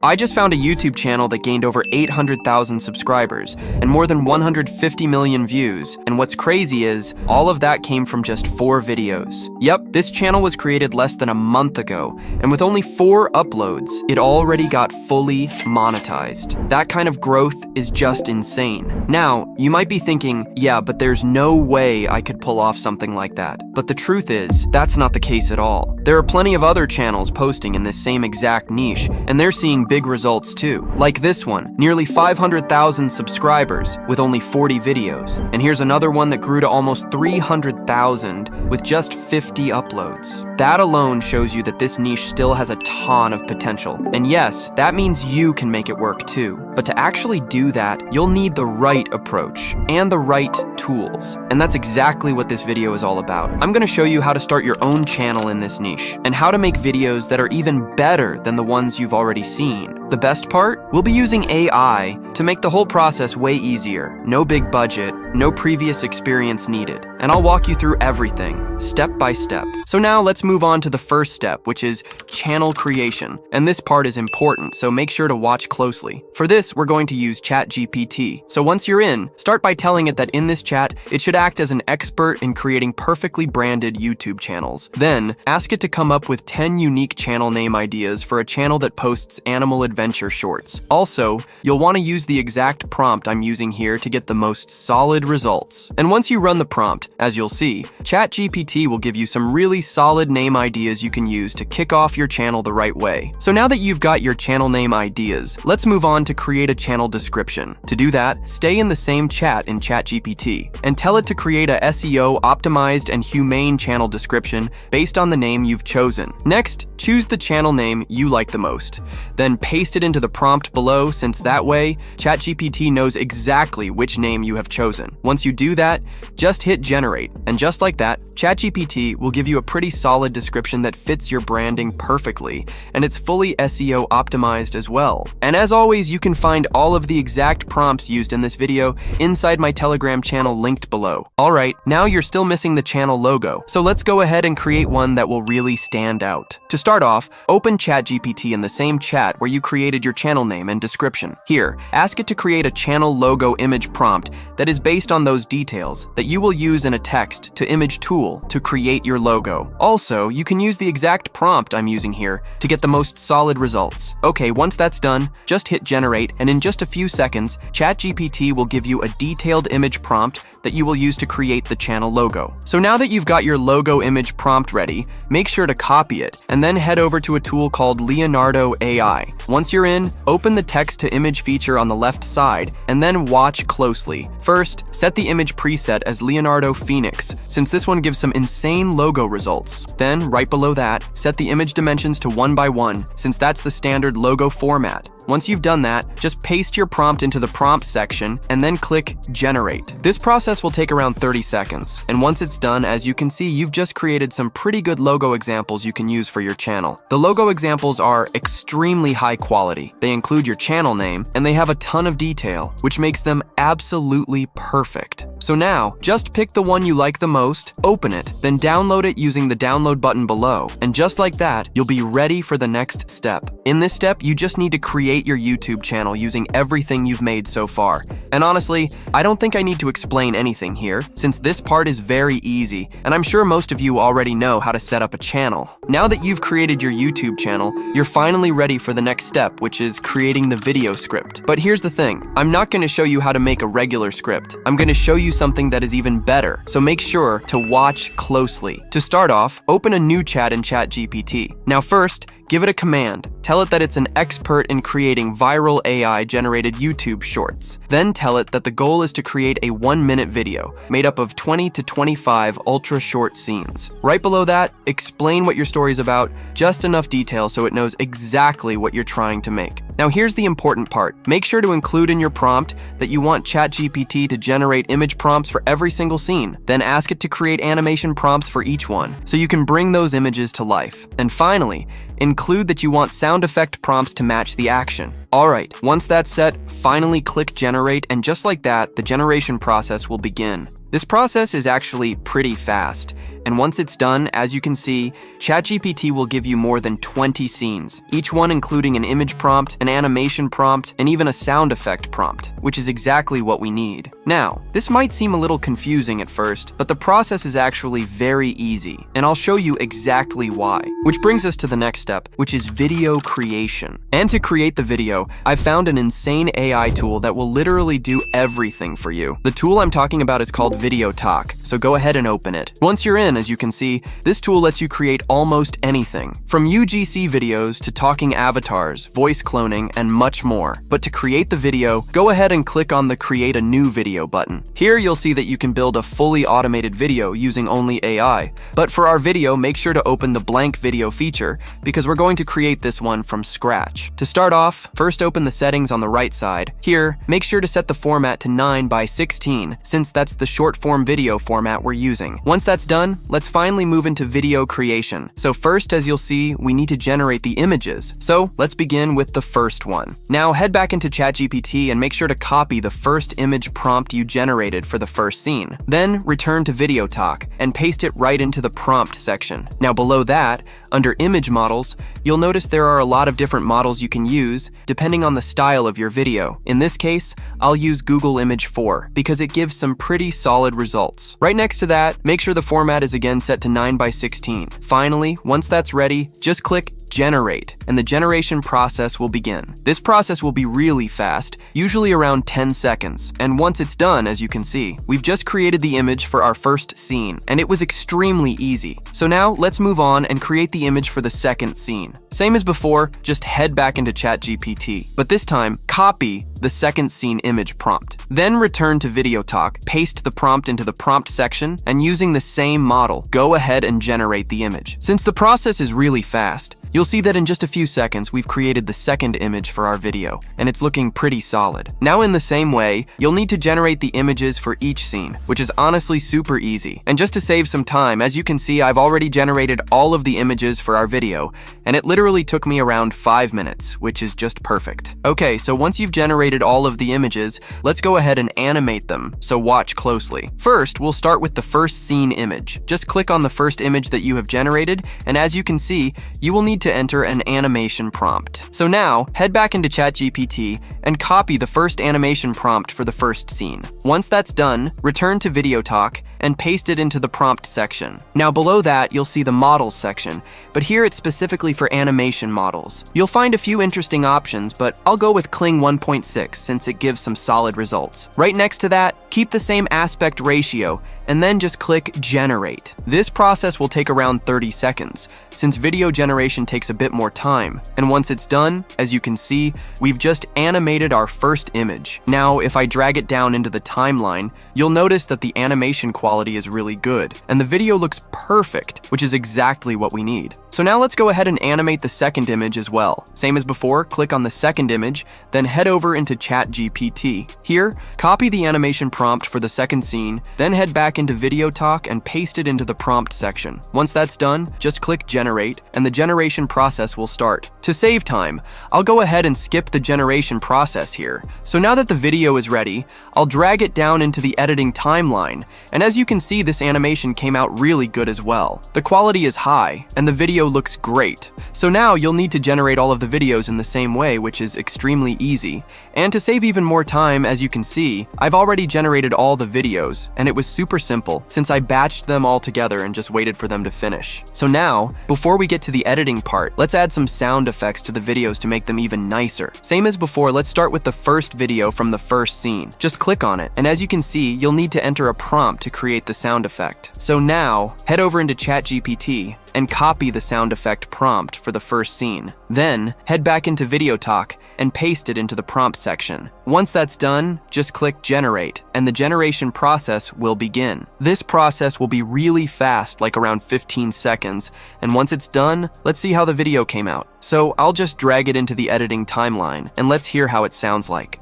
I just found a YouTube channel that gained over 800,000 subscribers and more than 150 million views, and what's crazy is, all of that came from just 4 videos. Yep, this channel was created less than a month ago, and with only 4 uploads, it already got fully monetized. That kind of growth is just insane. Now, you might be thinking, yeah, but there's no way I could pull off something like that. But the truth is, that's not the case at all. There are plenty of other channels posting in this same exact niche, and they're seeing big results too. Like this one, nearly 500,000 subscribers with only 40 videos. And here's another one that grew to almost 300,000 with just 50 uploads. That alone shows you that this niche still has a ton of potential. And yes, that means you can make it work too. But to actually do that, you'll need the right approach and the right tools. And that's exactly what this video is all about. I'm going to show you how to start your own channel in this niche and how to make videos that are even better than the ones you've already seen. The best part? We'll be using AI to make the whole process way easier. No big budget, no previous experience needed. And I'll walk you through everything, step by step. So now let's move on to the first step, which is channel creation. And this part is important, so make sure to watch closely. For this, we're going to use ChatGPT. So once you're in, start by telling it that in this chat, it should act as an expert in creating perfectly branded YouTube channels. Then, ask it to come up with 10 unique channel name ideas for a channel that posts animal adventure shorts. Also, you'll want to use the exact prompt I'm using here to get the most solid results. And once you run the prompt, as you'll see, ChatGPT will give you some really solid name ideas you can use to kick off your channel the right way. So now that you've got your channel name ideas, let's move on to create a channel description. To do that, stay in the same chat in ChatGPT and tell it to create a SEO optimized and humane channel description based on the name you've chosen. Next, choose the channel name you like the most. Then paste it into the prompt below, since that way, ChatGPT knows exactly which name you have chosen. Once you do that, just hit generate, and just like that, ChatGPT will give you a pretty solid description that fits your branding perfectly, and it's fully SEO optimized as well. And as always, you can find all of the exact prompts used in this video inside my Telegram channel linked below. Alright, now you're still missing the channel logo, so let's go ahead and create one that will really stand out. To start off, open ChatGPT in the same chat where you created your channel name and description. Here, ask it to create a channel logo image prompt that is based on those details that you will use in a text to image tool to create your logo. Also, you can use the exact prompt I'm using here to get the most solid results. Okay, once that's done, just hit generate, and in just a few seconds, ChatGPT will give you a detailed image prompt that you will use to create the channel logo. So now that you've got your logo image prompt ready, make sure to copy it and then head over to a tool called Leonardo AI. Once you're in, open the text to image feature on the left side and then watch closely. First, set the image preset as Leonardo Phoenix, since this one gives some insane logo results. Then, right below that, set the image dimensions to 1 by 1, since that's the standard logo format. Once you've done that, just paste your prompt into the prompt section and then click generate. This process will take around 30 seconds. And once it's done, as you can see, you've just created some pretty good logo examples you can use for your channel. The logo examples are extremely high quality. They include your channel name and they have a ton of detail, which makes them absolutely perfect. So now, just pick the one you like the most, open it, then download it using the download button below. And just like that, you'll be ready for the next step. In this step, you just need to create your YouTube channel using everything you've made so far. And honestly, I don't think I need to explain anything here, since this part is very easy, and I'm sure most of you already know how to set up a channel. Now that you've created your YouTube channel, you're finally ready for the next step, which is creating the video script. But here's the thing, I'm not going to show you how to make a regular script. I'm going to show you something that is even better, so make sure to watch closely. To start off, open a new chat in ChatGPT. Now first, give it a command. Tell it that it's an expert in creating viral AI-generated YouTube shorts. Then tell it that the goal is to create a 1-minute video made up of 20 to 25 ultra-short scenes. Right below that, explain what your story's about, just enough detail so it knows exactly what you're trying to make. Now here's the important part. Make sure to include in your prompt that you want ChatGPT to generate image prompts for every single scene. Then ask it to create animation prompts for each one, so you can bring those images to life. And finally, include that you want sound effect prompts to match the action. Alright, once that's set, finally click generate, and just like that, the generation process will begin. This process is actually pretty fast, and once it's done, as you can see, ChatGPT will give you more than 20 scenes, each one including an image prompt, an animation prompt, and even a sound effect prompt, which is exactly what we need. Now, this might seem a little confusing at first, but the process is actually very easy, and I'll show you exactly why. Which brings us to the next step, which is video creation. And to create the video, I've found an insane AI tool that will literally do everything for you. The tool I'm talking about is called Videotok, so go ahead and open it. Once you're in, as you can see, this tool lets you create almost anything, from UGC videos to talking avatars, voice cloning, and much more. But to create the video, go ahead and click on the Create a New Video button. Here you'll see that you can build a fully automated video using only AI. But for our video, make sure to open the blank video feature because we're going to create this one from scratch. To start off, first open the settings on the right side. Here, make sure to set the format to 9:16 since that's the short form video format we're using. Once that's done, let's finally move into video creation. So first, as you'll see, we need to generate the images. So let's begin with the first one. Now head back into ChatGPT and make sure to copy the first image prompt you generated for the first scene. Then return to Videotok and paste it right into the prompt section. Now below that, under image models, you'll notice there are a lot of different models you can use depending on the style of your video. In this case, I'll use Google Image 4 because it gives some pretty solid results. Right next to that, make sure the format is again set to 9:16. Finally, once that's ready, just click Generate, and the generation process will begin. This process will be really fast, usually around 10 seconds. And once it's done, as you can see, we've just created the image for our first scene, and it was extremely easy. So now let's move on and create the image for the second scene. Same as before, just head back into ChatGPT, but this time, copy the second scene image prompt. Then return to Videotok, paste the prompt into the prompt section, and using the same model, go ahead and generate the image. Since the process is really fast, you'll see that in just a few seconds, we've created the second image for our video, and it's looking pretty solid. Now in the same way, you'll need to generate the images for each scene, which is honestly super easy. And just to save some time, as you can see, I've already generated all of the images for our video, and it literally took me around 5 minutes, which is just perfect. Okay, so once you've generated all of the images, let's go ahead and animate them, so watch closely. First, we'll start with the first scene image. Just click on the first image that you have generated, and as you can see, you will need to enter an animation prompt. So now, head back into ChatGPT and copy the first animation prompt for the first scene. Once that's done, return to Videotok and paste it into the prompt section. Now below that, you'll see the models section, but here it's specifically for animation models. You'll find a few interesting options, but I'll go with 𝐭𝐤𝐻 1.6 since it gives some solid results. Right next to that, keep the same aspect ratio, and then just click Generate. This process will take around 30 seconds, since video generation takes a bit more time. And once it's done, as you can see, we've just animated our first image. Now, if I drag it down into the timeline, you'll notice that the animation quality is really good, and the video looks perfect, which is exactly what we need. So now let's go ahead and animate the second image as well. Same as before, click on the second image, then head over into ChatGPT. Here, copy the animation prompt for the second scene, then head back into Videotok and paste it into the prompt section. Once that's done, just click Generate, and the generation process will start. To save time, I'll go ahead and skip the generation process here. So now that the video is ready, I'll drag it down into the editing timeline, and as you can see, this animation came out really good as well. The quality is high, and the video looks great. So now you'll need to generate all of the videos in the same way, which is extremely easy. And to save even more time, as you can see, I've already generated all the videos, and it was super simple since I batched them all together and just waited for them to finish. So now, before we get to the editing part, let's add some sound effects to the videos to make them even nicer. Same as before, let's start with the first video from the first scene. Just click on it, and as you can see, you'll need to enter a prompt to create the sound effect. So now, head over into ChatGPT and copy the sound effect prompt for the first scene. Then, head back into Videotok and paste it into the prompt section. Once that's done, just click Generate, and the generation process will begin. This process will be really fast, like around 15 seconds, and once it's done, let's see how the video came out. So I'll just drag it into the editing timeline, and let's hear how it sounds like.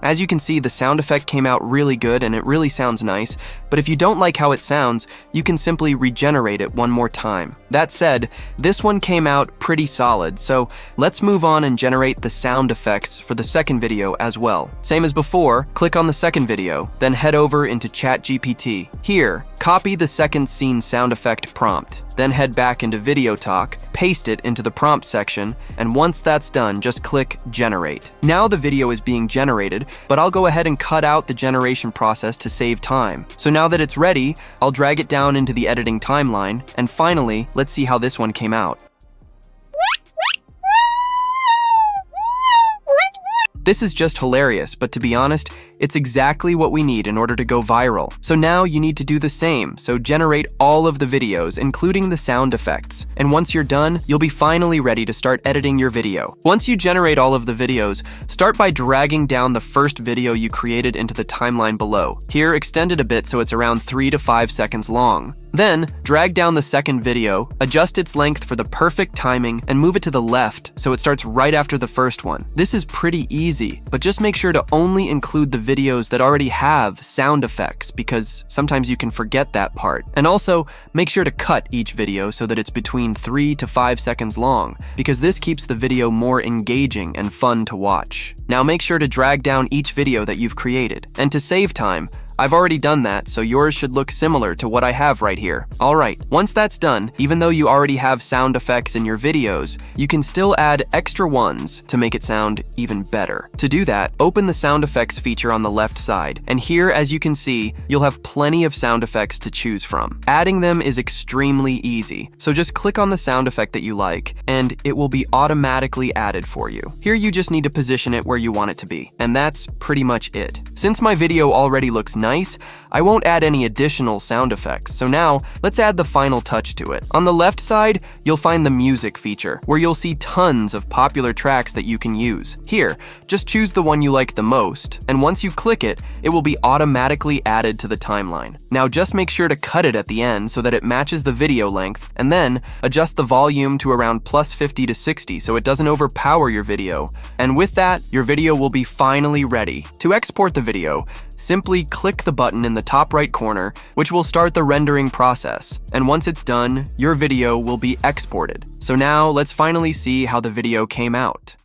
As you can see, the sound effect came out really good and it really sounds nice, but if you don't like how it sounds, you can simply regenerate it one more time. That said, this one came out pretty solid, so let's move on and generate the sound effects for the second video as well. Same as before, click on the second video, then head over into ChatGPT. Here, copy the second scene sound effect prompt, then head back into Videotok, paste it into the prompt section, and once that's done, just click Generate. Now the video is being generated, but I'll go ahead and cut out the generation process to save time. So now that it's ready, I'll drag it down into the editing timeline, and finally, let's see how this one came out. This is just hilarious, but to be honest, it's exactly what we need in order to go viral. So now you need to do the same, so generate all of the videos, including the sound effects. And once you're done, you'll be finally ready to start editing your video. Once you generate all of the videos, start by dragging down the first video you created into the timeline below. Here, extend it a bit so it's around 3 to 5 seconds long. Then, drag down the second video, adjust its length for the perfect timing, and move it to the left so it starts right after the first one. This is pretty easy, but just make sure to only include the videos that already have sound effects, because sometimes you can forget that part. And also, make sure to cut each video so that it's between 3 to 5 seconds long, because this keeps the video more engaging and fun to watch. Now make sure to drag down each video that you've created. And to save time, I've already done that, so yours should look similar to what I have right here. Alright, once that's done, even though you already have sound effects in your videos, you can still add extra ones to make it sound even better. To do that, open the sound effects feature on the left side, and here, as you can see, you'll have plenty of sound effects to choose from. Adding them is extremely easy, so just click on the sound effect that you like, and it will be automatically added for you. Here you just need to position it where you want it to be, and that's pretty much it. Since my video already looks nice, I won't add any additional sound effects, so now let's add the final touch to it. On the left side, you'll find the music feature, where you'll see tons of popular tracks that you can use. Here, just choose the one you like the most, and once you click it, it will be automatically added to the timeline. Now just make sure to cut it at the end so that it matches the video length, and then adjust the volume to around +50 to 60 so it doesn't overpower your video. And with that, your video will be finally ready. To export the video, simply click the button in the top right corner, which will start the rendering process. And once it's done, your video will be exported. So now let's finally see how the video came out.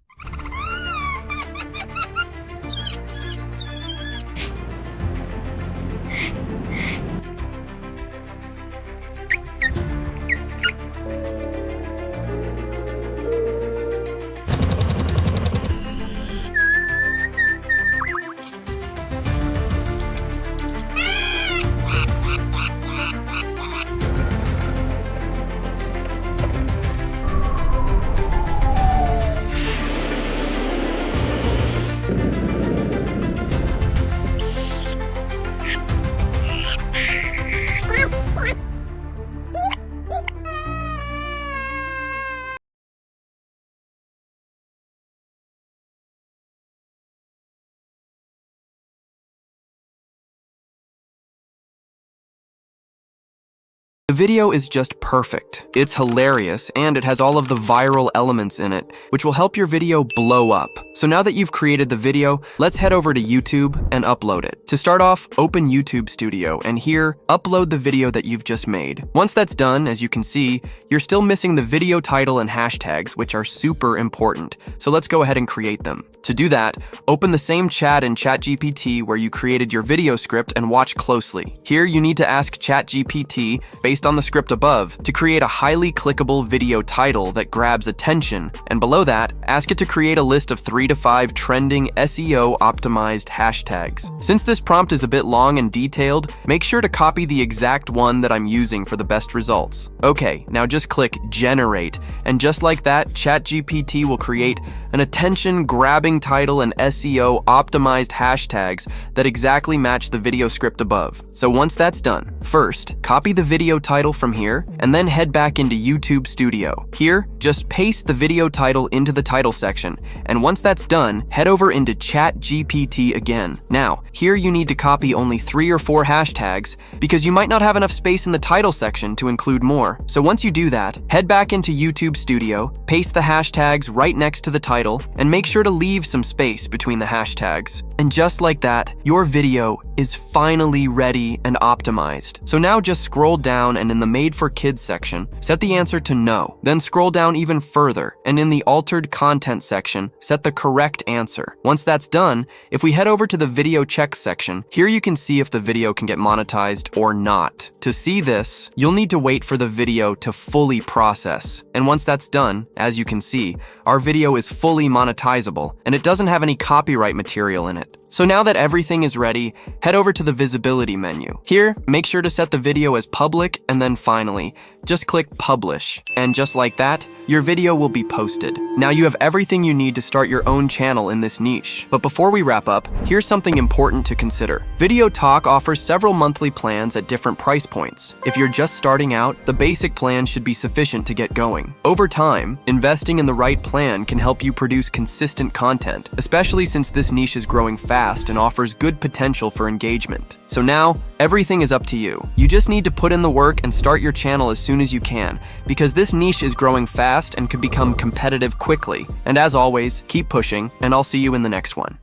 The video is just perfect. It's hilarious, and it has all of the viral elements in it, which will help your video blow up. So now that you've created the video, let's head over to YouTube and upload it. To start off, open YouTube Studio, and here, upload the video that you've just made. Once that's done, as you can see, you're still missing the video title and hashtags, which are super important. So let's go ahead and create them. To do that, open the same chat in ChatGPT where you created your video script and watch closely. Here, you need to ask ChatGPT, based on the script above, to create a highly clickable video title that grabs attention, and below that, ask it to create a list of 3 to 5 trending SEO-optimized hashtags. Since this prompt is a bit long and detailed, make sure to copy the exact one that I'm using for the best results. Okay, now just click Generate, and just like that, ChatGPT will create an attention-grabbing title and SEO-optimized hashtags that exactly match the video script above. So once that's done, first, copy the video title from here, and then head back into YouTube Studio. Here, just paste the video title into the title section, and once that's done, head over into ChatGPT again. Now, here you need to copy only 3 or 4 hashtags, because you might not have enough space in the title section to include more. So once you do that, head back into YouTube Studio, paste the hashtags right next to the title, and make sure to leave some space between the hashtags. And just like that, your video is finally ready and optimized. So now just scroll down, and in the Made for Kids section, set the answer to no. Then scroll down even further, and in the Altered Content section, set the correct answer. Once that's done, if we head over to the Video Checks section, here you can see if the video can get monetized or not. To see this, you'll need to wait for the video to fully process. And once that's done, as you can see, our video is fully monetizable, and it doesn't have any copyright material in it. So now that everything is ready, head over to the visibility menu. Here, make sure to set the video as public, and then finally, just click publish. And just like that, your video will be posted. Now you have everything you need to start your own channel in this niche. But before we wrap up, here's something important to consider. Videotok offers several monthly plans at different price points. If you're just starting out, the basic plan should be sufficient to get going. Over time, investing in the right plan can help you produce consistent content, especially since this niche is growing fast and offers good potential for engagement. So now, everything is up to you. You just need to put in the work and start your channel as soon as you can, because this niche is growing fast and could become competitive quickly. And as always, keep pushing, and I'll see you in the next one.